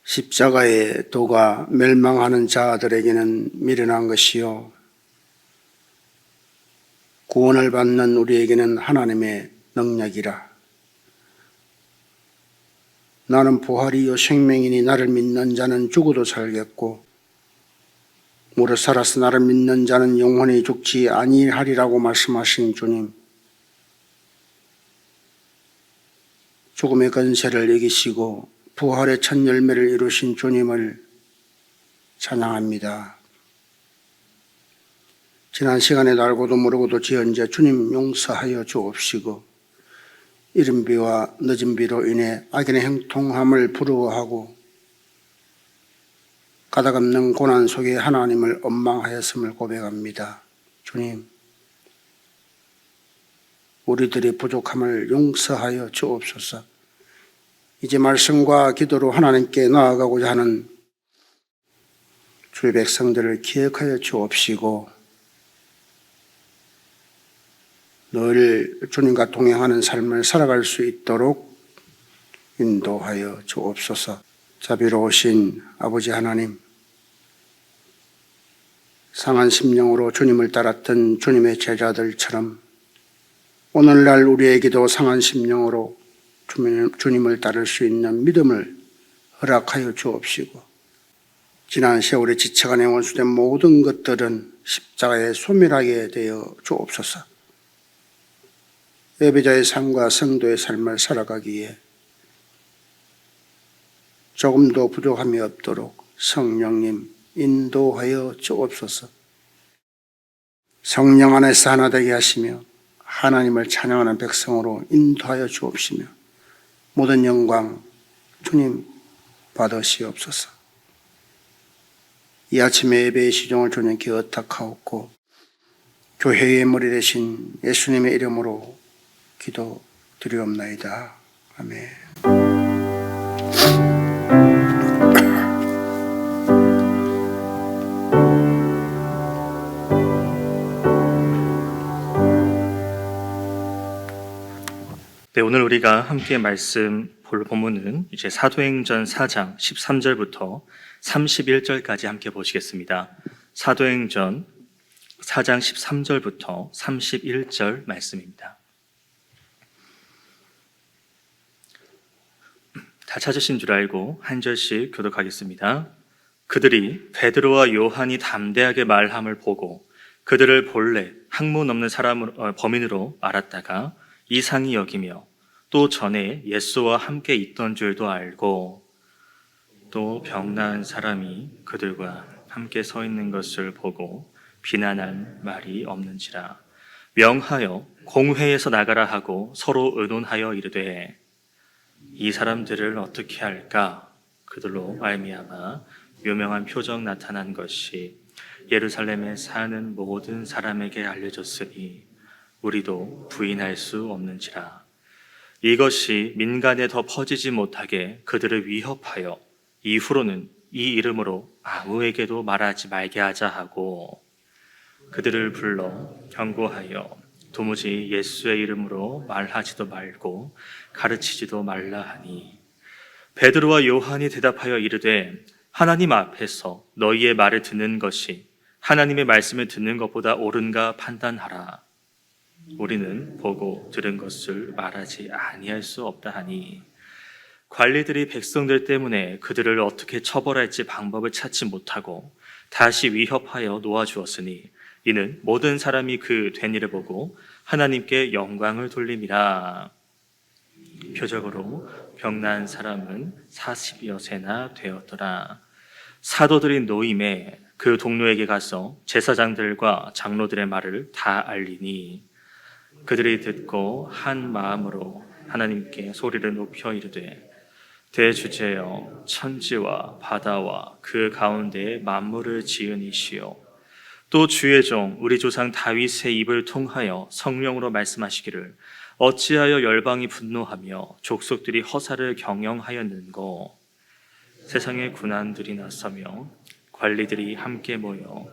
십자가의 도가 멸망하는 자들에게는 미련한 것이요 구원을 받는 우리에게는 하나님의 능력이라. 나는 부활이요 생명이니 나를 믿는 자는 죽어도 살겠고 무릇 살아서 나를 믿는 자는 영원히 죽지 아니하리라고 말씀하신 주님, 죽음의 권세를 이기시고 부활의 첫 열매를 이루신 주님을 찬양합니다. 지난 시간에도 알고도 모르고도 지은 죄 주님 용서하여 주옵시고 이른 비와 늦은 비로 인해 악인의 형통함을 부러워하고 가닥 없는 고난 속에 하나님을 원망하였음을 고백합니다. 주님, 우리들의 부족함을 용서하여 주옵소서. 이제 말씀과 기도로 하나님께 나아가고자 하는 주의 백성들을 기억하여 주옵시고 늘 주님과 동행하는 삶을 살아갈 수 있도록 인도하여 주옵소서. 자비로우신 아버지 하나님, 상한 심령으로 주님을 따랐던 주님의 제자들처럼 오늘날 우리에게도 상한 심령으로 주님을 따를 수 있는 믿음을 허락하여 주옵시고 지난 세월에 지쳐가는 원수된 모든 것들은 십자가에 소멸하게 되어 주옵소서. 예배자의 삶과 성도의 삶을 살아가기에 조금도 부족함이 없도록 성령님 인도하여 주옵소서. 성령 안에서 하나 되게 하시며 하나님을 찬양하는 백성으로 인도하여 주옵시며 모든 영광 주님 받으시옵소서. 이 아침에 예배의 시종을 주님께 의탁하옵고 교회의 머리 대신 예수님의 이름으로 기도드리옵나이다. 아멘. 네, 오늘 우리가 함께 말씀 볼 본문은 이제 사도행전 4장 13절부터 31절까지 함께 보시겠습니다. 사도행전 4장 13절부터 31절 말씀입니다. 다 찾으신 줄 알고 한 절씩 교독하겠습니다. 그들이 베드로와 요한이 담대하게 말함을 보고 그들을 본래 학문 없는 범인으로 알았다가 이상히 여기며 또 전에 예수와 함께 있던 줄도 알고 또 병나은 사람이 그들과 함께 서 있는 것을 보고 비난할 말이 없는지라 명하여 공회에서 나가라 하고 서로 의논하여 이르되 이 사람들을 어떻게 할까? 그들로 말미암아 유명한 표적 나타난 것이 예루살렘에 사는 모든 사람에게 알려졌으니 우리도 부인할 수 없는지라. 이것이 민간에 더 퍼지지 못하게 그들을 위협하여 이후로는 이 이름으로 아무에게도 말하지 말게 하자 하고 그들을 불러 경고하여 도무지 예수의 이름으로 말하지도 말고 가르치지도 말라 하니 베드로와 요한이 대답하여 이르되 하나님 앞에서 너희의 말을 듣는 것이 하나님의 말씀을 듣는 것보다 옳은가 판단하라. 우리는 보고 들은 것을 말하지 아니할 수 없다 하니 관리들이 백성들 때문에 그들을 어떻게 처벌할지 방법을 찾지 못하고 다시 위협하여 놓아주었으니 이는 모든 사람이 그 된 일을 보고 하나님께 영광을 돌림이라. 표적으로 병난 사람은 40여 세나 되었더라. 사도들이 노임에 그 동료에게 가서 제사장들과 장로들의 말을 다 알리니 그들이 듣고 한 마음으로 하나님께 소리를 높여 이르되 대주제여 천지와 바다와 그 가운데에 만물을 지은 이시요 또 주의 종 우리 조상 다윗의 입을 통하여 성령으로 말씀하시기를 어찌하여 열방이 분노하며 족속들이 허사를 경영하였는고 세상의 군안들이 나서며 관리들이 함께 모여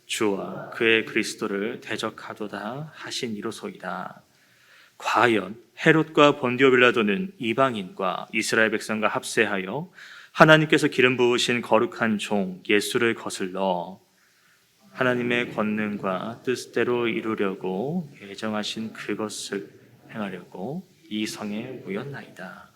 주와 그의 그리스도를 대적하도다 하신 이로소이다. 과연 헤롯과 본디오 빌라도는 이방인과 이스라엘 백성과 합세하여 하나님께서 기름 부으신 거룩한 종 예수를 거슬러 하나님의 권능과 뜻대로 이루려고 예정하신 그것을 행하려고 이 성에 모였나이다.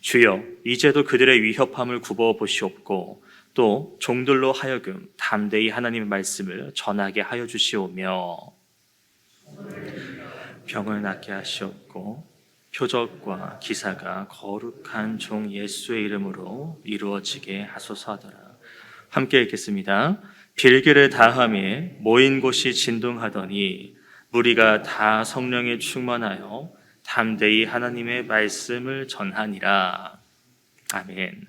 주여, 이제도 그들의 위협함을 굽어 보시옵고 또 종들로 하여금 담대히 하나님의 말씀을 전하게 하여 주시오며 병을 낫게 하시옵고 표적과 기사가 거룩한 종 예수의 이름으로 이루어지게 하소서 하더라. 함께 읽겠습니다. 빌기를 다하며 모인 곳이 진동하더니 무리가 다 성령에 충만하여 담대히 하나님의 말씀을 전하니라. 아멘.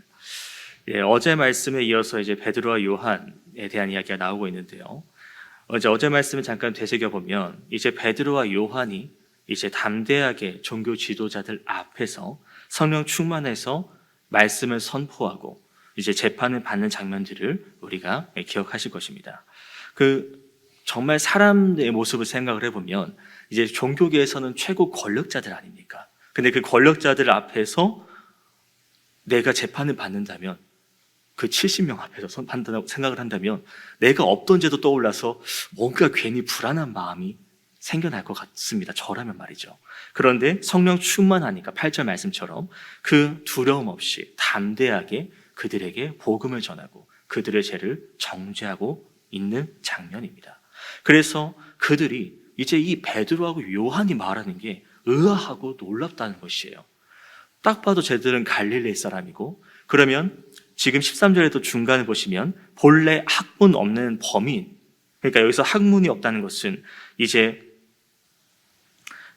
예, 어제 말씀에 이어서 이제 베드로와 요한에 대한 이야기가 나오고 있는데요. 어제 말씀을 잠깐 되새겨 보면 이제 베드로와 요한이 이제 담대하게 종교 지도자들 앞에서 성령 충만해서 말씀을 선포하고 이제 재판을 받는 장면들을 우리가 기억하실 것입니다. 정말 사람의 모습을 생각을 해보면 이제 종교계에서는 최고 권력자들 아닙니까? 근데 그 권력자들 앞에서 내가 재판을 받는다면 그 70명 앞에서 판단하고 생각을 한다면 내가 없던 죄도 떠올라서 뭔가 괜히 불안한 마음이 생겨날 것 같습니다. 저라면 말이죠. 그런데 성령 충만하니까 8절 말씀처럼 그 두려움 없이 담대하게 그들에게 복음을 전하고 그들의 죄를 정죄하고 있는 장면입니다. 그래서 그들이 이제 이 베드로하고 요한이 말하는 게 의아하고 놀랍다는 것이에요. 딱 봐도 쟤들은 갈릴리 사람이고, 그러면 지금 13절에도 중간에 보시면 본래 학문 없는 범인, 그러니까 여기서 학문이 없다는 것은 이제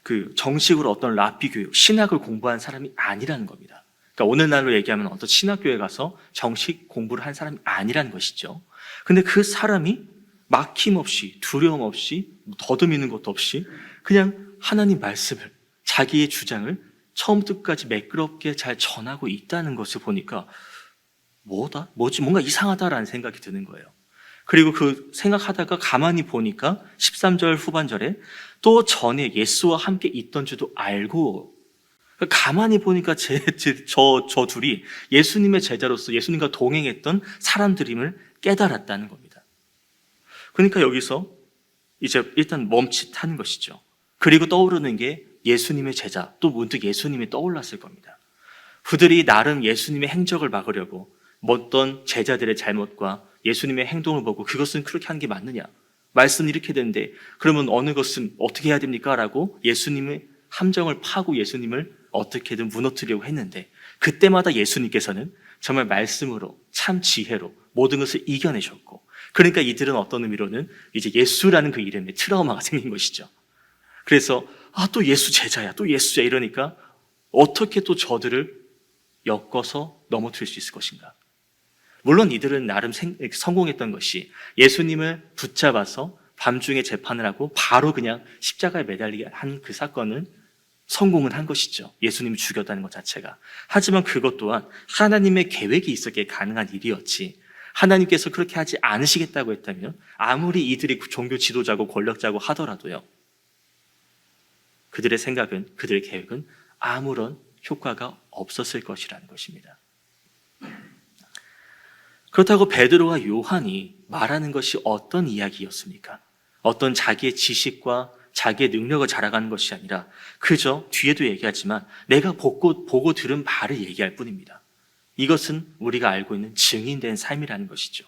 그 정식으로 어떤 라피 교육, 신학을 공부한 사람이 아니라는 겁니다. 그러니까 오늘날로 얘기하면 어떤 신학교에 가서 정식 공부를 한 사람이 아니라는 것이죠. 근데 그 사람이 막힘없이, 두려움 없이, 더듬이는 것도 없이 그냥 하나님 말씀을, 자기의 주장을 처음부터 끝까지 매끄럽게 잘 전하고 있다는 것을 보니까 뭔가 이상하다라는 생각이 드는 거예요. 그리고 그 생각하다가 가만히 보니까 13절 후반절에 또 전에 예수와 함께 있던 줄도 알고, 가만히 보니까 저 둘이 예수님의 제자로서 예수님과 동행했던 사람들임을 깨달았다는 겁니다. 그러니까 여기서 이제 일단 멈칫한 것이죠. 그리고 떠오르는 게 예수님의 제자, 또 문득 예수님이 떠올랐을 겁니다. 그들이 나름 예수님의 행적을 막으려고 어떤 제자들의 잘못과 예수님의 행동을 보고 그것은 그렇게 하는 게 맞느냐? 말씀은 이렇게 되는데 그러면 어느 것은 어떻게 해야 됩니까? 라고 예수님의 함정을 파고 예수님을 어떻게든 무너뜨리려고 했는데 그때마다 예수님께서는 정말 말씀으로 참 지혜로 모든 것을 이겨내셨고, 그러니까 이들은 어떤 의미로는 이제 예수라는 그 이름에 트라우마가 생긴 것이죠. 그래서 또 예수 제자야, 또 예수야 이러니까 어떻게 또 저들을 엮어서 넘어뜨릴 수 있을 것인가? 물론 이들은 나름 성공했던 것이 예수님을 붙잡아서 밤중에 재판을 하고 바로 그냥 십자가에 매달리게 한 그 사건은 성공은 한 것이죠. 예수님을 죽였다는 것 자체가. 하지만 그것 또한 하나님의 계획이 있었기에 가능한 일이었지, 하나님께서 그렇게 하지 않으시겠다고 했다면 아무리 이들이 종교 지도자고 권력자고 하더라도요, 그들의 생각은, 그들의 계획은 아무런 효과가 없었을 것이라는 것입니다. 그렇다고 베드로와 요한이 말하는 것이 어떤 이야기였습니까? 어떤 자기의 지식과 자기의 능력을 자랑하는 것이 아니라 그저 뒤에도 얘기하지만 내가 보고 들은 바를 얘기할 뿐입니다. 이것은 우리가 알고 있는 증인된 삶이라는 것이죠.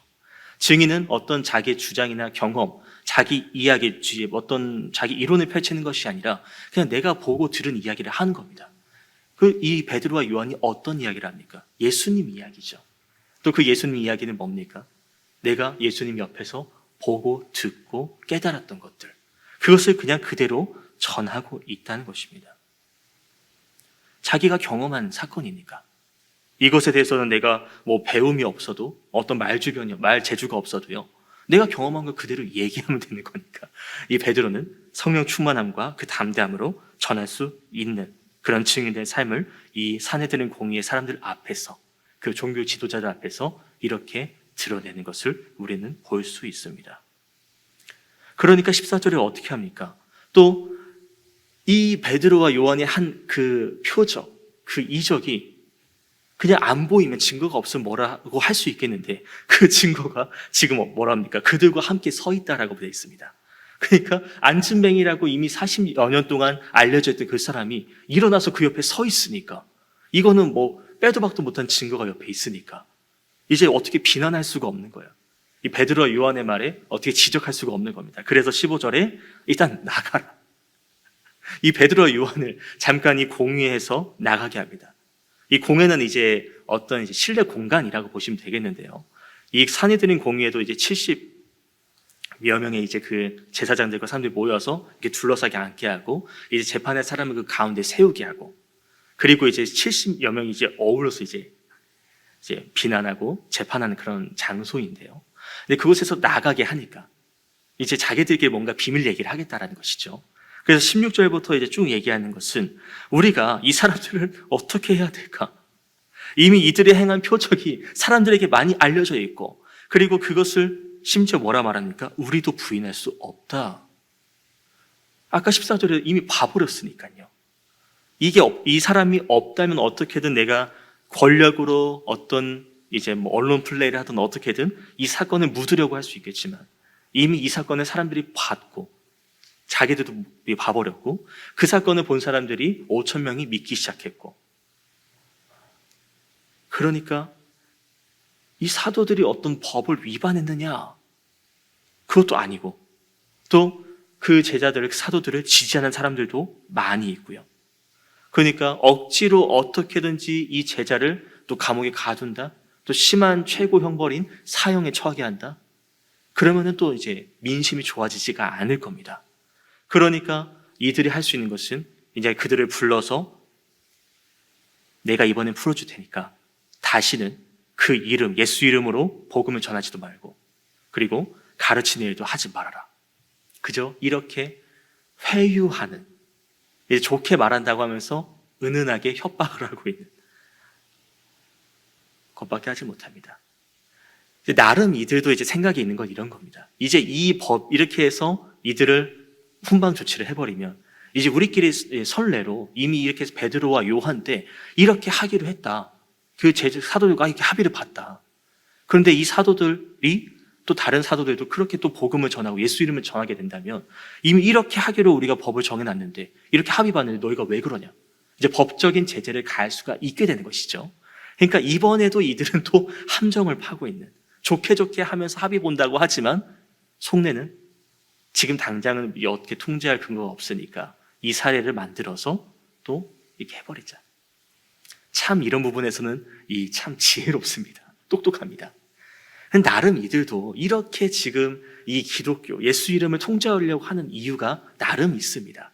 증인은 어떤 자기의 주장이나 경험, 자기 이야기, 어떤 자기 이론을 펼치는 것이 아니라 그냥 내가 보고 들은 이야기를 하는 겁니다. 이 베드로와 요한이 어떤 이야기를 합니까? 예수님 이야기죠. 또 그 예수님 이야기는 뭡니까? 내가 예수님 옆에서 보고 듣고 깨달았던 것들, 그것을 그냥 그대로 전하고 있다는 것입니다. 자기가 경험한 사건이니까 이것에 대해서는 내가 배움이 없어도, 어떤 말주변이요, 말 재주가 없어도요, 내가 경험한 걸 그대로 얘기하면 되는 거니까 이 베드로는 성령 충만함과 그 담대함으로 전할 수 있는 그런 증인된 삶을 이 사내들은 공의의 사람들 앞에서, 그 종교 지도자들 앞에서 이렇게 드러내는 것을 우리는 볼 수 있습니다. 그러니까 14절에 어떻게 합니까? 또 이 베드로와 요한이 한 그 표적, 그 이적이 그냥 안 보이면 증거가 없으면 뭐라고 할 수 있겠는데 그 증거가 지금 뭐라 합니까? 그들과 함께 서 있다라고 되어 있습니다. 그러니까 안진뱅이라고 이미 40여 년 동안 알려져 있던 그 사람이 일어나서 그 옆에 서 있으니까 이거는 뭐 빼도 박도 못한 증거가 옆에 있으니까 이제 어떻게 비난할 수가 없는 거예요. 이 베드로와 요한의 말에 어떻게 지적할 수가 없는 겁니다. 그래서 15절에 일단 나가라. 이 베드로와 요한을 잠깐 이 공회에서 나가게 합니다. 이 공회는 이제 어떤 이제 실내 공간이라고 보시면 되겠는데요. 이 산해드린 공회에도 이제 70여 명의 이제 그 제사장들과 사람들이 모여서 이렇게 둘러싸게 앉게 하고 이제 재판의 사람을 그 가운데 세우게 하고 그리고 이제 70여 명이 이제 어울러서 이제 비난하고 재판하는 그런 장소인데요. 근데 그곳에서 나가게 하니까 이제 자기들끼리 뭔가 비밀 얘기를 하겠다라는 것이죠. 그래서 16절부터 이제 쭉 얘기하는 것은 우리가 이 사람들을 어떻게 해야 될까? 이미 이들의 행한 표적이 사람들에게 많이 알려져 있고 그리고 그것을 심지어 뭐라 말합니까? 우리도 부인할 수 없다. 아까 14절에 이미 봐버렸으니까요. 이 사람이 없다면 어떻게든 내가 권력으로 어떤 이제 뭐 언론 플레이를 하든 어떻게든 이 사건을 묻으려고 할 수 있겠지만 이미 이 사건을 사람들이 봤고 자기들도 봐버렸고 그 사건을 본 사람들이 5천 명이 믿기 시작했고 그러니까 이 사도들이 어떤 법을 위반했느냐? 그것도 아니고 또 그 제자들, 사도들을 지지하는 사람들도 많이 있고요. 그러니까 억지로 어떻게든지 이 제자를 또 감옥에 가둔다. 또 심한 최고 형벌인 사형에 처하게 한다. 그러면은 또 이제 민심이 좋아지지가 않을 겁니다. 그러니까 이들이 할 수 있는 것은 이제 그들을 불러서 내가 이번엔 풀어줄 테니까 다시는 그 이름, 예수 이름으로 복음을 전하지도 말고 그리고 가르치는 일도 하지 말아라. 그저 이렇게 회유하는, 좋게 말한다고 하면서 은은하게 협박을 하고 있는 것밖에 하지 못합니다. 나름 이들도 이제 생각이 있는 건 이런 겁니다. 이제 이 법, 이렇게 해서 이들을 훈방 조치를 해버리면 이제 우리끼리 선례로 이미 이렇게 베드로와 요한 때 이렇게 하기로 했다. 그 사도들과 이렇게 합의를 봤다. 그런데 이 사도들이 또 다른 사도들도 그렇게 또 복음을 전하고 예수 이름을 전하게 된다면 이미 이렇게 하기로 우리가 법을 정해놨는데 이렇게 합의 봤는데 너희가 왜 그러냐? 이제 법적인 제재를 가할 수가 있게 되는 것이죠. 그러니까 이번에도 이들은 또 함정을 파고 있는 좋게 하면서 합의 본다고 하지만 속내는 지금 당장은 어떻게 통제할 근거가 없으니까 이 사례를 만들어서 또 이렇게 해버리자. 참 이런 부분에서는 참 지혜롭습니다. 똑똑합니다. 나름 이들도 이렇게 지금 이 기독교, 예수 이름을 통제하려고 하는 이유가 나름 있습니다.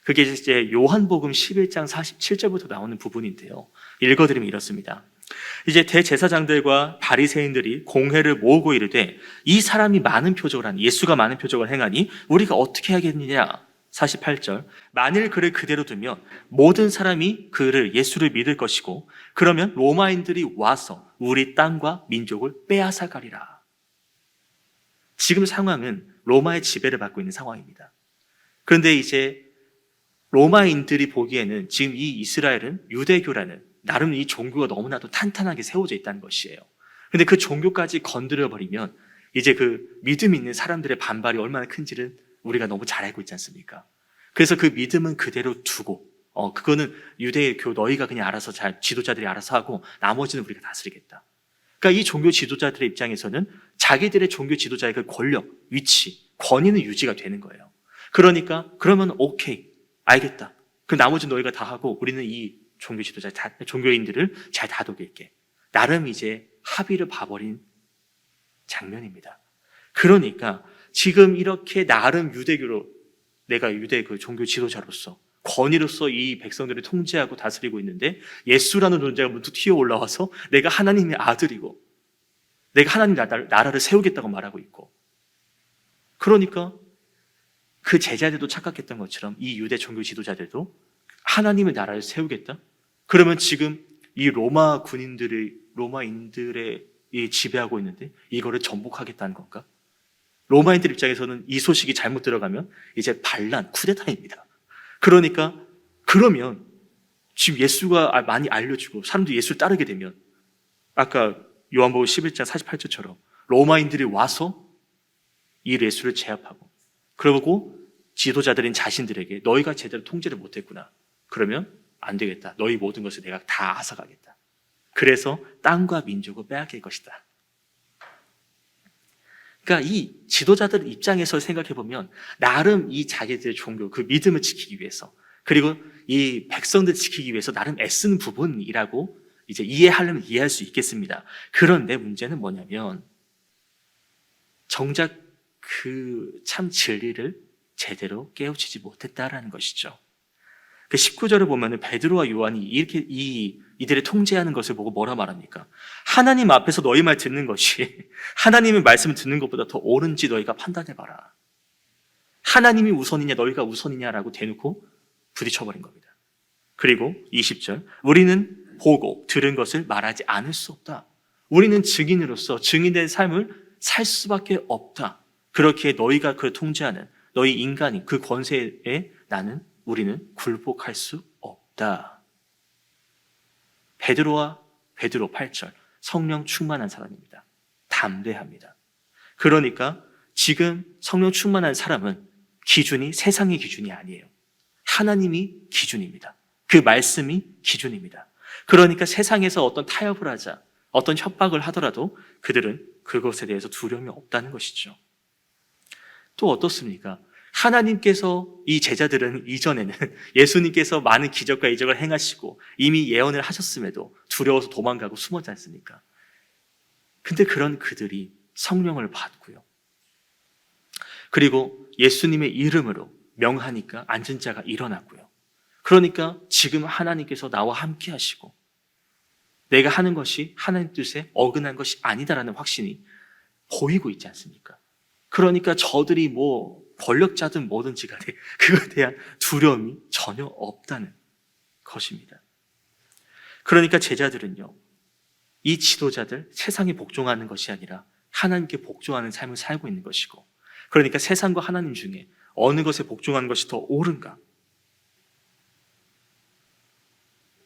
그게 이제 요한복음 11장 47절부터 나오는 부분인데요. 읽어드리면 이렇습니다. 이제 대제사장들과 바리새인들이 공회를 모으고 이르되 이 사람이 많은 표적을 하니 예수가 많은 표적을 행하니 우리가 어떻게 하겠느냐. 48절 만일 그를 그대로 두면 모든 사람이 그를 예수를 믿을 것이고 그러면 로마인들이 와서 우리 땅과 민족을 빼앗아가리라. 지금 상황은 로마의 지배를 받고 있는 상황입니다. 그런데 이제 로마인들이 보기에는 지금 이 이스라엘은 유대교라는 나름 이 종교가 너무나도 탄탄하게 세워져 있다는 것이에요. 그런데 그 종교까지 건드려버리면 이제 그 믿음 있는 사람들의 반발이 얼마나 큰지를 우리가 너무 잘 알고 있지 않습니까? 그래서 그 믿음은 그대로 두고 그거는 유대교 너희가 그냥 알아서 지도자들이 알아서 하고 나머지는 우리가 다스리겠다. 그러니까 이 종교 지도자들의 입장에서는 자기들의 종교 지도자의 그 권력, 위치, 권위는 유지가 되는 거예요. 그러니까 그러면 오케이, 알겠다. 그럼 나머지 너희가 다 하고 우리는 이 종교 지도자, 종교인들을 잘 다독일게. 나름 이제 합의를 봐버린 장면입니다. 그러니까 지금 이렇게 나름 유대교로 내가 유대 그 종교 지도자로서 권위로서 이 백성들을 통제하고 다스리고 있는데 예수라는 존재가 문득 튀어 올라와서 내가 하나님의 아들이고 내가 하나님 나라를 세우겠다고 말하고 있고 그러니까 그 제자들도 착각했던 것처럼 이 유대 종교 지도자들도 하나님의 나라를 세우겠다? 그러면 지금 이 로마인들의 지배하고 있는데 이거를 전복하겠다는 건가? 로마인들 입장에서는 이 소식이 잘못 들어가면 이제 반란, 쿠데타입니다. 그러니까 그러면 지금 예수가 많이 알려지고 사람들이 예수를 따르게 되면 아까 요한복음 11장 48절처럼 로마인들이 와서 이 예수를 제압하고 그러고 지도자들인 자신들에게 너희가 제대로 통제를 못했구나. 그러면 안 되겠다. 너희 모든 것을 내가 다 앗아가겠다. 그래서 땅과 민족을 빼앗길 것이다. 그러니까 이 지도자들 입장에서 생각해 보면 나름 이 자기들의 종교, 그 믿음을 지키기 위해서 그리고 이 백성들 지키기 위해서 나름 애쓰는 부분이라고 이제 이해하려면 이해할 수 있겠습니다. 그런데 문제는 뭐냐면 정작 그 참 진리를 제대로 깨우치지 못했다라는 것이죠. 그 19절을 보면은 베드로와 요한이 이렇게 이들을 통제하는 것을 보고 뭐라 말합니까? 하나님 앞에서 너희 말 듣는 것이 하나님의 말씀을 듣는 것보다 더 옳은지 너희가 판단해봐라. 하나님이 우선이냐 너희가 우선이냐라고 대놓고 부딪혀버린 겁니다. 그리고 20절 우리는 보고 들은 것을 말하지 않을 수 없다. 우리는 증인으로서 증인된 삶을 살 수밖에 없다. 그렇게 너희가 그를 통제하는 너희 인간인 그 권세에 우리는 굴복할 수 없다. 베드로 8절 성령 충만한 사람입니다. 담대합니다. 그러니까 지금 성령 충만한 사람은 기준이 세상의 기준이 아니에요. 하나님이 기준입니다. 그 말씀이 기준입니다. 그러니까 세상에서 어떤 타협을 하자, 어떤 협박을 하더라도 그들은 그것에 대해서 두려움이 없다는 것이죠. 또 어떻습니까? 하나님께서 이 제자들은 이전에는 예수님께서 많은 기적과 이적을 행하시고 이미 예언을 하셨음에도 두려워서 도망가고 숨었지 않습니까? 근데 그런 그들이 성령을 받고요. 그리고 예수님의 이름으로 명하니까 앉은 자가 일어났고요. 그러니까 지금 하나님께서 나와 함께 하시고 내가 하는 것이 하나님 뜻에 어긋난 것이 아니다라는 확신이 보이고 있지 않습니까? 그러니까 저들이 권력자든 뭐든지 간에 그거에 대한 두려움이 전혀 없다는 것입니다. 그러니까 제자들은요, 이 지도자들 세상에 복종하는 것이 아니라 하나님께 복종하는 삶을 살고 있는 것이고, 그러니까 세상과 하나님 중에 어느 것에 복종하는 것이 더 옳은가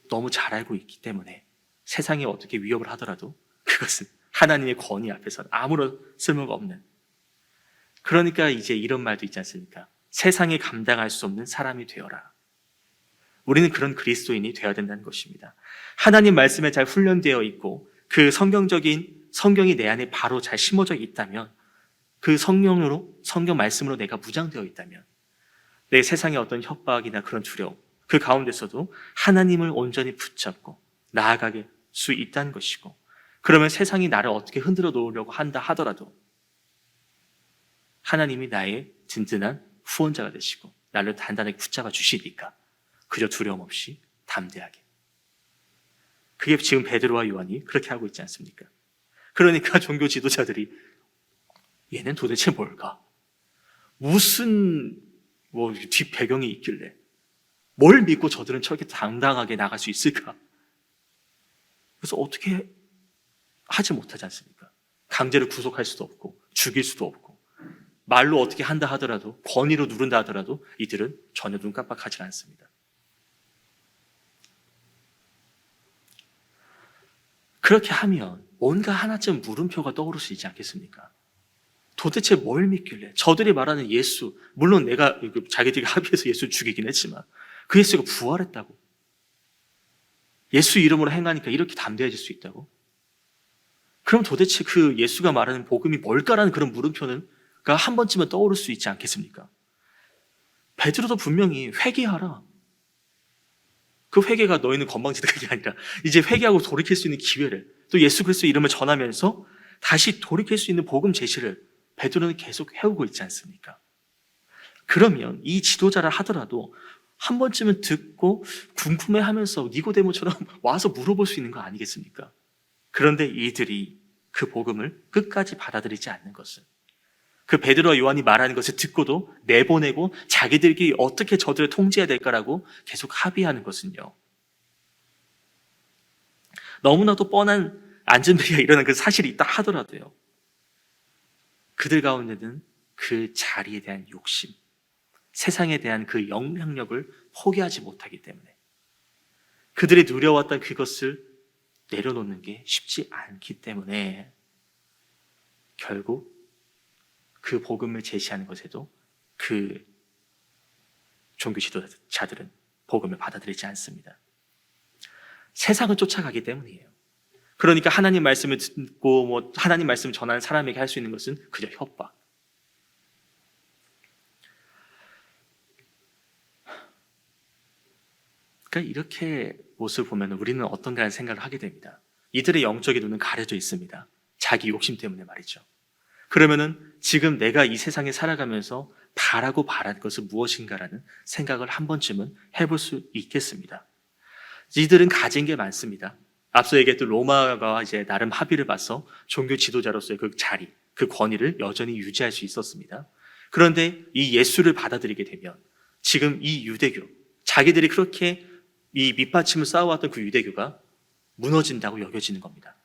너무 잘 알고 있기 때문에 세상이 어떻게 위협을 하더라도 그것은 하나님의 권위 앞에서는 아무런 쓸모가 없는, 그러니까 이제 이런 말도 있지 않습니까? 세상에 감당할 수 없는 사람이 되어라. 우리는 그런 그리스도인이 되어야 된다는 것입니다. 하나님 말씀에 잘 훈련되어 있고 그 성경이 내 안에 바로 잘 심어져 있다면, 그 성경 말씀으로 내가 무장되어 있다면 내 세상의 어떤 협박이나 그런 두려움, 그 가운데서도 하나님을 온전히 붙잡고 나아가게 수 있다는 것이고, 그러면 세상이 나를 어떻게 흔들어 놓으려고 한다 하더라도 하나님이 나의 든든한 후원자가 되시고 나를 단단하게 붙잡아 주시니까 그저 두려움 없이 담대하게. 그게 지금 베드로와 요한이 그렇게 하고 있지 않습니까? 그러니까 종교 지도자들이 얘는 도대체 뭘까? 무슨 뒷배경이 있길래 뭘 믿고 저들은 저렇게 당당하게 나갈 수 있을까? 그래서 어떻게 하지 못하지 않습니까? 강제로 구속할 수도 없고 죽일 수도 없고 말로 어떻게 한다 하더라도, 권위로 누른다 하더라도 이들은 전혀 눈 깜빡하지 않습니다. 그렇게 하면 뭔가 하나쯤 물음표가 떠오를 수 있지 않겠습니까? 도대체 뭘 믿길래 저들이 말하는 예수, 물론 내가 자기들이 합의해서 예수를 죽이긴 했지만 그 예수가 부활했다고, 예수 이름으로 행하니까 이렇게 담대해질 수 있다고? 그럼 도대체 그 예수가 말하는 복음이 뭘까라는 그런 물음표는 한 번쯤은 떠오를 수 있지 않겠습니까? 베드로도 분명히 회개하라. 그 회개가 너희는 건방지다가 아니라 이제 회개하고 돌이킬 수 있는 기회를, 또 예수 그리스도의 이름을 전하면서 다시 돌이킬 수 있는 복음 제시를 베드로는 계속 해오고 있지 않습니까? 그러면 이 지도자를 하더라도 한 번쯤은 듣고 궁금해하면서 니고데모처럼 와서 물어볼 수 있는 거 아니겠습니까? 그런데 이들이 그 복음을 끝까지 받아들이지 않는 것은, 그 베드로와 요한이 말하는 것을 듣고도 내보내고 자기들끼리 어떻게 저들을 통제해야 될까라고 계속 합의하는 것은요, 너무나도 뻔한 안전벨리가 일어난 그 사실이 있다 하더라도요, 그들 가운데는 그 자리에 대한 욕심, 세상에 대한 그 영향력을 포기하지 못하기 때문에 그들이 누려왔던 그것을 내려놓는 게 쉽지 않기 때문에 결국 그 복음을 제시하는 것에도 그 종교 지도자들은 복음을 받아들이지 않습니다. 세상을 쫓아가기 때문이에요. 그러니까 하나님 말씀을 듣고 하나님 말씀을 전하는 사람에게 할 수 있는 것은 그저 협박. 그러니까 이렇게 모습을 보면 우리는 어떤가 하는 생각을 하게 됩니다. 이들의 영적인 눈은 가려져 있습니다. 자기 욕심 때문에 말이죠. 그러면은 지금 내가 이 세상에 살아가면서 바라고 바라는 것은 무엇인가라는 생각을 한 번쯤은 해볼 수 있겠습니다. 이들은 가진 게 많습니다. 앞서 얘기했던 로마가 이제 나름 합의를 봐서 종교 지도자로서의 그 자리, 그 권위를 여전히 유지할 수 있었습니다. 그런데 이 예수를 받아들이게 되면 지금 이 유대교, 자기들이 그렇게 이 밑받침을 쌓아왔던 그 유대교가 무너진다고 여겨지는 겁니다.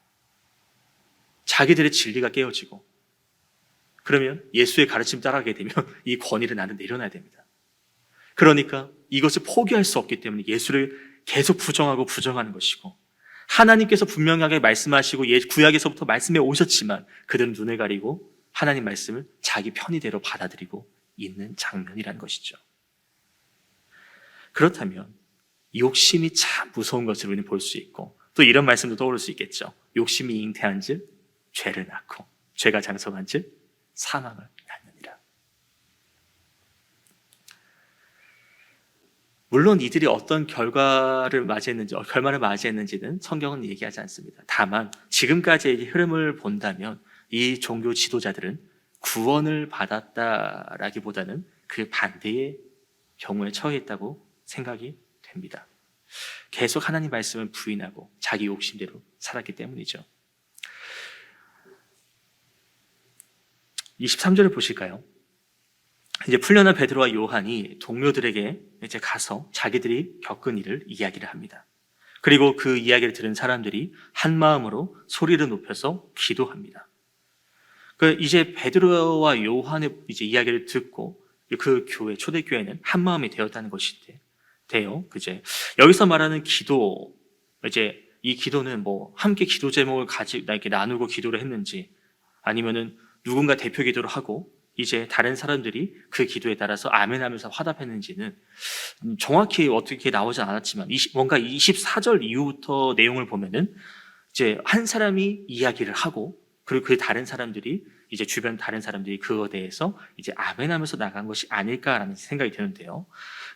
자기들의 진리가 깨어지고, 그러면 예수의 가르침 따라가게 되면 이 권위를 나는 내려놔야 됩니다. 그러니까 이것을 포기할 수 없기 때문에 예수를 계속 부정하는 것이고, 하나님께서 분명하게 말씀하시고 구약에서부터 말씀해 오셨지만 그들은 눈을 가리고 하나님 말씀을 자기 편의대로 받아들이고 있는 장면이라는 것이죠. 그렇다면 욕심이 참 무서운 것을 우리는 볼 수 있고, 또 이런 말씀도 떠오를 수 있겠죠. 욕심이 잉태한 즉 죄를 낳고, 죄가 장성한 즉 사망을 낳느니라. 물론 이들이 어떤 결말을 맞이했는지는 성경은 얘기하지 않습니다. 다만 지금까지의 흐름을 본다면 이 종교 지도자들은 구원을 받았다라기보다는 그 반대의 경우에 처해있다고 생각이 됩니다. 계속 하나님 말씀을 부인하고 자기 욕심대로 살았기 때문이죠. 23절을 보실까요? 이제 풀려난 베드로와 요한이 동료들에게 이제 가서 자기들이 겪은 일을 이야기를 합니다. 그리고 그 이야기를 들은 사람들이 한 마음으로 소리를 높여서 기도합니다. 이제 베드로와 요한의 이제 이야기를 듣고 그 교회, 초대교회는 한 마음이 되었다는 것인데, 그제 여기서 말하는 기도, 이제 이 기도는 함께 기도 제목을 이렇게 나누고 기도를 했는지, 아니면은 누군가 대표 기도를 하고 이제 다른 사람들이 그 기도에 따라서 아멘하면서 화답했는지는 정확히 어떻게 나오진 않았지만 뭔가 24절 이후부터 내용을 보면은 이제 한 사람이 이야기를 하고, 그리고 그 다른 사람들이 이제 주변 다른 사람들이 그거에 대해서 이제 아멘하면서 나간 것이 아닐까라는 생각이 드는데요.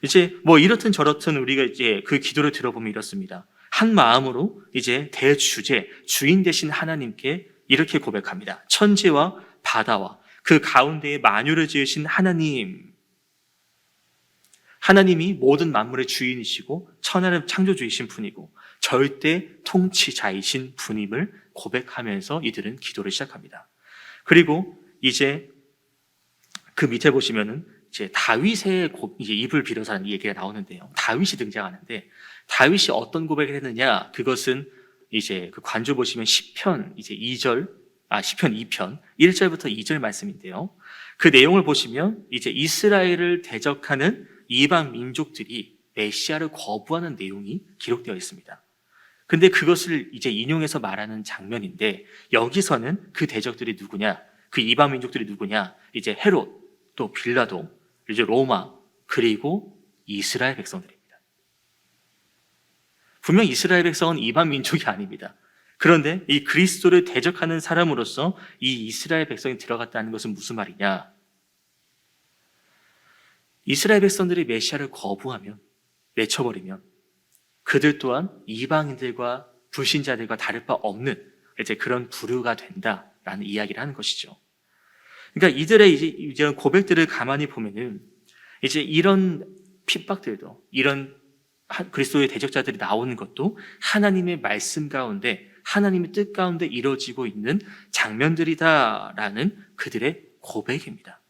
이제 이렇든 저렇든 우리가 이제 그 기도를 들어보면 이렇습니다. 한 마음으로 이제 대주제, 주인 되신 하나님께 이렇게 고백합니다. 천지와 바다와 그 가운데에 만유를 지으신 하나님이 모든 만물의 주인이시고 천하를 창조주이신 분이고 절대 통치자이신 분임을 고백하면서 이들은 기도를 시작합니다. 그리고 이제 그 밑에 보시면은 이제 다윗의 이제 입을 빌어서 하는 얘기가 나오는데요. 다윗이 등장하는데, 다윗이 어떤 고백을 했느냐? 그것은 이제 그 관조 보시면 시편 2편 1절부터 2절 말씀인데요. 그 내용을 보시면 이제 이스라엘을 대적하는 이방 민족들이 메시아를 거부하는 내용이 기록되어 있습니다. 근데 그것을 이제 인용해서 말하는 장면인데, 여기서는 그 대적들이 누구냐? 그 이방 민족들이 누구냐? 이제 헤롯, 또 빌라도, 이제 로마, 그리고 이스라엘 백성들입니다. 분명 이스라엘 백성은 이방 민족이 아닙니다. 그런데 이 그리스도를 대적하는 사람으로서 이 이스라엘 백성이 들어갔다는 것은 무슨 말이냐? 이스라엘 백성들이 메시아를 거부하면, 내쳐버리면 그들 또한 이방인들과 불신자들과 다를 바 없는 이제 그런 부류가 된다라는 이야기를 하는 것이죠. 그러니까 이들의 이제 고백들을 가만히 보면은 이제 이런 핍박들도, 이런 그리스도의 대적자들이 나오는 것도 하나님의 말씀 가운데, 하나님의 뜻 가운데 이루어지고 있는 장면들이다라는 그들의 고백입니다.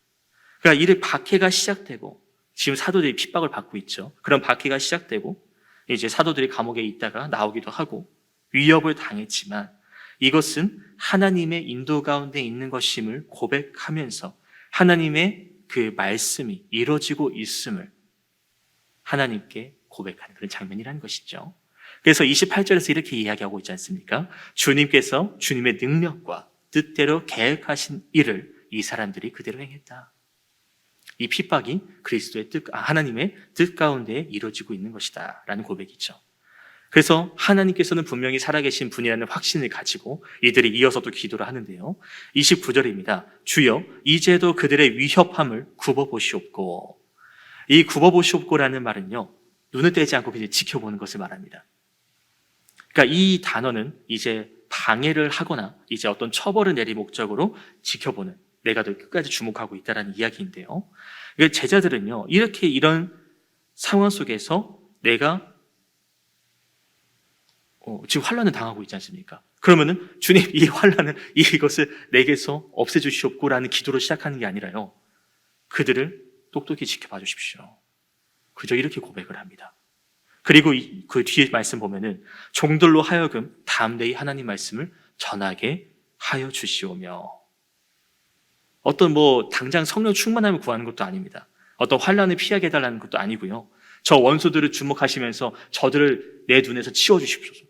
그러니까 이를 박해가 시작되고, 지금 사도들이 핍박을 받고 있죠. 그런 박해가 시작되고 이제 사도들이 감옥에 있다가 나오기도 하고 위협을 당했지만, 이것은 하나님의 인도 가운데 있는 것임을 고백하면서 하나님의 그 말씀이 이루어지고 있음을 하나님께 고백하는 그런 장면이라는 것이죠. 그래서 28절에서 이렇게 이야기하고 있지 않습니까? 주님께서 주님의 능력과 뜻대로 계획하신 일을 이 사람들이 그대로 행했다. 이 핍박이 그리스도의 뜻, 하나님의 뜻 가운데 이루어지고 있는 것이다 라는 고백이죠. 그래서 하나님께서는 분명히 살아계신 분이라는 확신을 가지고 이들이 이어서 또 기도를 하는데요. 29절입니다. 주여 이제도 그들의 위협함을 굽어보시옵고. 이 굽어보시옵고라는 말은요, 눈을 떼지 않고 그냥 지켜보는 것을 말합니다. 그러니까 이 단어는 이제 방해를 하거나 이제 어떤 처벌을 내릴 목적으로 지켜보는, 내가 더 끝까지 주목하고 있다는 이야기인데요. 제자들은요, 이렇게 이런 상황 속에서 내가 지금 환난을 당하고 있지 않습니까? 그러면은 주님 이 환난을, 이것을 내게서 없애주시옵고라는 기도로 시작하는 게 아니라요, 그들을 똑똑히 지켜봐 주십시오. 그저 이렇게 고백을 합니다. 그리고 그 뒤에 말씀 보면은 종들로 하여금 담대히 하나님 말씀을 전하게 하여 주시오며, 어떤 당장 성령 충만함을 구하는 것도 아닙니다. 어떤 환난을 피하게 해달라는 것도 아니고요. 저 원수들을 주목하시면서 저들을 내 눈에서 치워주십시오.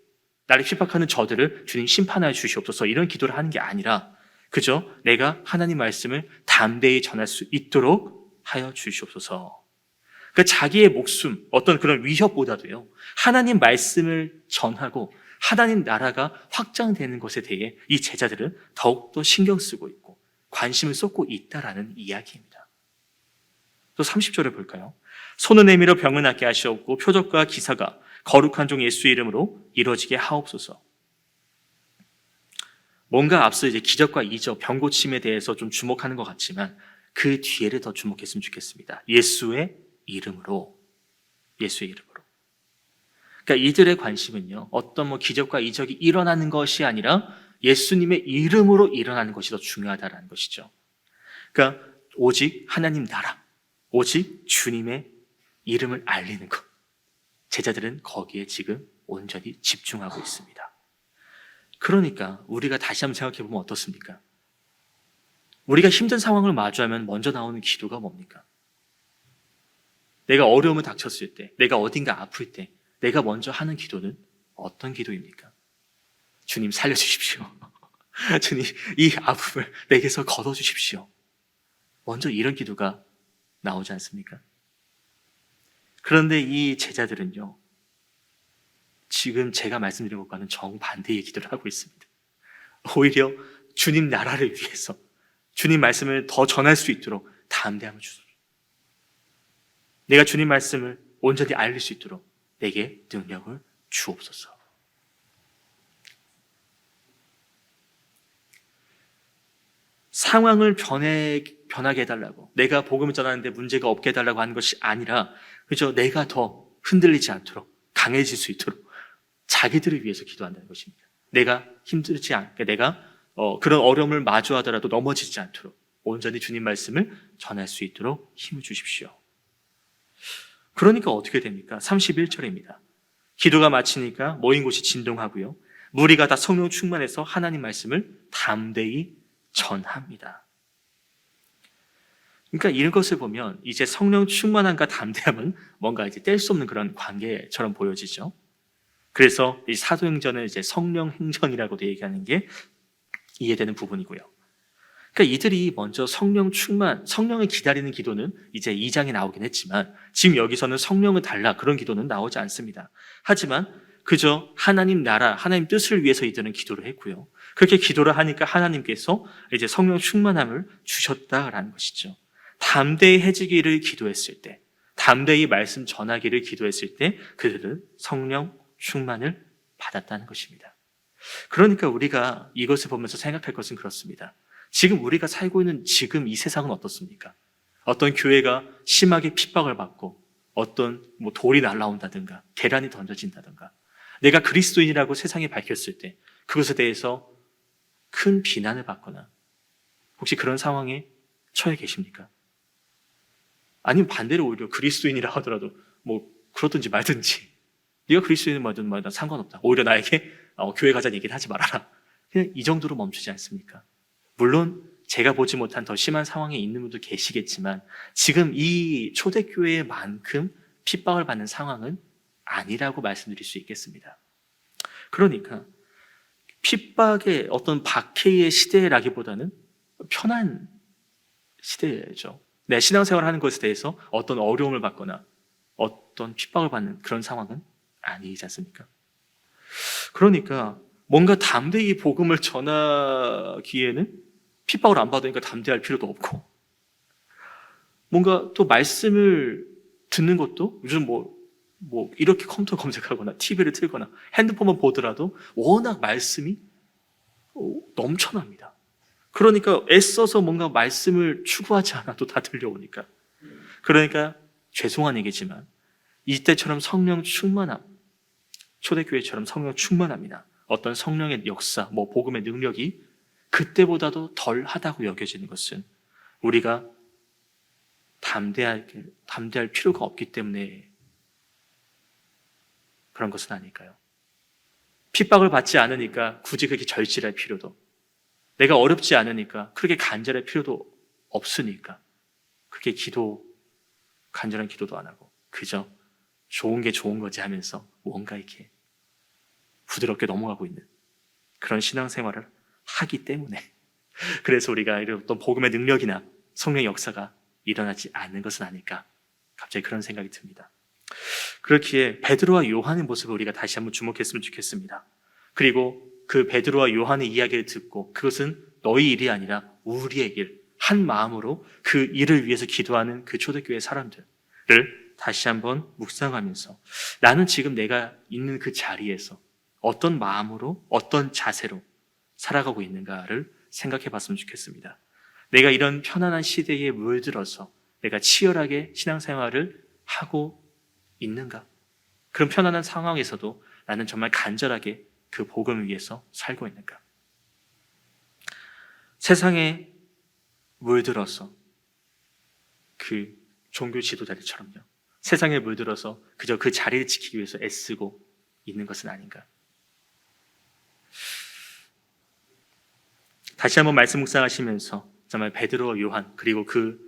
나를 핍박하는 저들을 주님 심판하여 주시옵소서, 이런 기도를 하는 게 아니라 그저 내가 하나님 말씀을 담대히 전할 수 있도록 하여 주시옵소서. 그러니까 자기의 목숨, 어떤 그런 위협보다도요, 하나님 말씀을 전하고 하나님 나라가 확장되는 것에 대해 이 제자들은 더욱더 신경 쓰고 있고 관심을 쏟고 있다라는 이야기입니다. 또 30절을 볼까요? 손을 내밀어 병을 낫게 하시옵고 표적과 기사가 거룩한 종 예수 이름으로 이루어지게 하옵소서. 뭔가 앞서 이제 기적과 이적, 병 고침에 대해서 좀 주목하는 것 같지만 그 뒤에를 더 주목했으면 좋겠습니다. 예수의 이름으로. 예수의 이름으로. 그러니까 이들의 관심은요, 어떤 기적과 이적이 일어나는 것이 아니라 예수님의 이름으로 일어나는 것이 더 중요하다는 것이죠. 그러니까 오직 하나님 나라, 오직 주님의 이름을 알리는 것. 제자들은 거기에 지금 온전히 집중하고 있습니다. 그러니까 우리가 다시 한번 생각해 보면 어떻습니까? 우리가 힘든 상황을 마주하면 먼저 나오는 기도가 뭡니까? 내가 어려움을 닥쳤을 때, 내가 어딘가 아플 때 내가 먼저 하는 기도는 어떤 기도입니까? 주님 살려주십시오. 주님 이 아픔을 내게서 걷어주십시오. 먼저 이런 기도가 나오지 않습니까? 그런데 이 제자들은요, 지금 제가 말씀드린 것과는 정반대의 기도를 하고 있습니다. 오히려 주님 나라를 위해서 주님 말씀을 더 전할 수 있도록 담대함을 주소서. 내가 주님 말씀을 온전히 알릴 수 있도록 내게 능력을 주옵소서. 상황을 변하게 해달라고, 내가 복음을 전하는데 문제가 없게 해달라고 하는 것이 아니라 그저 내가 더 흔들리지 않도록, 강해질 수 있도록 자기들을 위해서 기도한다는 것입니다. 내가 힘들지 않게, 내가 그런 어려움을 마주하더라도 넘어지지 않도록 온전히 주님 말씀을 전할 수 있도록 힘을 주십시오. 그러니까 어떻게 됩니까? 31절입니다. 기도가 마치니까 모인 곳이 진동하고요, 무리가 다 성령 충만해서 하나님 말씀을 담대히 전합니다. 그러니까 이런 것을 보면 이제 성령 충만함과 담대함은 뭔가 이제 뗄 수 없는 그런 관계처럼 보여지죠. 그래서 이 사도행전을 이제 성령 행전이라고도 얘기하는 게 이해되는 부분이고요. 그러니까 이들이 먼저 성령 충만, 성령을 기다리는 기도는 이제 2장에 나오긴 했지만 지금 여기서는 성령을 달라, 그런 기도는 나오지 않습니다. 하지만 그저 하나님 나라, 하나님 뜻을 위해서 이들은 기도를 했고요. 그렇게 기도를 하니까 하나님께서 이제 성령 충만함을 주셨다라는 것이죠. 담대히 해지기를 기도했을 때, 담대히 말씀 전하기를 기도했을 때 그들은 성령 충만을 받았다는 것입니다. 그러니까 우리가 이것을 보면서 생각할 것은 그렇습니다. 지금 우리가 살고 있는 지금 이 세상은 어떻습니까? 어떤 교회가 심하게 핍박을 받고 어떤 돌이 날아온다든가 계란이 던져진다든가, 내가 그리스도인이라고 세상에 밝혔을 때 그것에 대해서 큰 비난을 받거나, 혹시 그런 상황에 처해 계십니까? 아니면 반대로 오히려 그리스도인이라 하더라도 그러든지 말든지, 네가 그리스도인은 말든 난 상관없다, 오히려 나에게 교회 가자는 얘기를 하지 말아라, 그냥 이 정도로 멈추지 않습니까? 물론 제가 보지 못한 더 심한 상황에 있는 분도 계시겠지만 지금 이 초대교회만큼 핍박을 받는 상황은 아니라고 말씀드릴 수 있겠습니다. 그러니까 핍박의 어떤 박해의 시대라기보다는 편한 시대죠. 내 신앙생활 하는 것에 대해서 어떤 어려움을 받거나 어떤 핍박을 받는 그런 상황은 아니지 않습니까? 그러니까 뭔가 담대히 복음을 전하기에는 핍박을 안 받으니까 담대할 필요도 없고, 뭔가 또 말씀을 듣는 것도 요즘 이렇게 컴퓨터 검색하거나 TV를 틀거나 핸드폰만 보더라도 워낙 말씀이 넘쳐납니다. 그러니까 애써서 뭔가 말씀을 추구하지 않아도 다 들려오니까. 그러니까 죄송한 얘기지만 이때처럼 성령 충만함, 초대교회처럼 성령 충만합니다. 어떤 성령의 역사, 복음의 능력이 그때보다도 덜 하다고 여겨지는 것은 우리가 담대할 필요가 없기 때문에 그런 것은 아닐까요? 핍박을 받지 않으니까 굳이 그렇게 절실할 필요도, 내가 어렵지 않으니까 그렇게 간절할 필요도 없으니까 그렇게 간절한 기도도 안 하고 그저 좋은 게 좋은 거지 하면서 뭔가 이렇게 부드럽게 넘어가고 있는 그런 신앙생활을 하기 때문에, 그래서 우리가 이런 어떤 복음의 능력이나 성령의 역사가 일어나지 않는 것은 아닐까, 갑자기 그런 생각이 듭니다. 그렇기에 베드로와 요한의 모습을 우리가 다시 한번 주목했으면 좋겠습니다. 그리고 그 베드로와 요한의 이야기를 듣고 그것은 너희 일이 아니라 우리의 일, 한 마음으로 그 일을 위해서 기도하는 그 초대교회 사람들을 다시 한번 묵상하면서 나는 지금 내가 있는 그 자리에서 어떤 마음으로, 어떤 자세로 살아가고 있는가를 생각해 봤으면 좋겠습니다. 내가 이런 편안한 시대에 물들어서 내가 치열하게 신앙생활을 하고 있는가? 그런 편안한 상황에서도 나는 정말 간절하게 그 복음을 위해서 살고 있는가? 세상에 물들어서 그 종교 지도자들처럼요, 세상에 물들어서 그저 그 자리를 지키기 위해서 애쓰고 있는 것은 아닌가? 다시 한번 말씀 묵상하시면서 정말 베드로와 요한 그리고 그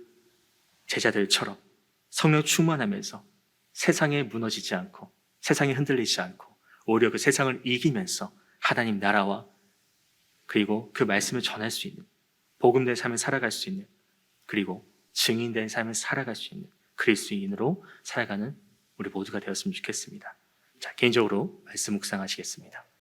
제자들처럼 성령 충만하면서 세상에 무너지지 않고 세상에 흔들리지 않고 오히려 그 세상을 이기면서 하나님 나라와 그리고 그 말씀을 전할 수 있는, 복음된 삶을 살아갈 수 있는, 그리고 증인된 삶을 살아갈 수 있는 그리스도인으로 살아가는 우리 모두가 되었으면 좋겠습니다. 자, 개인적으로 말씀 묵상하시겠습니다.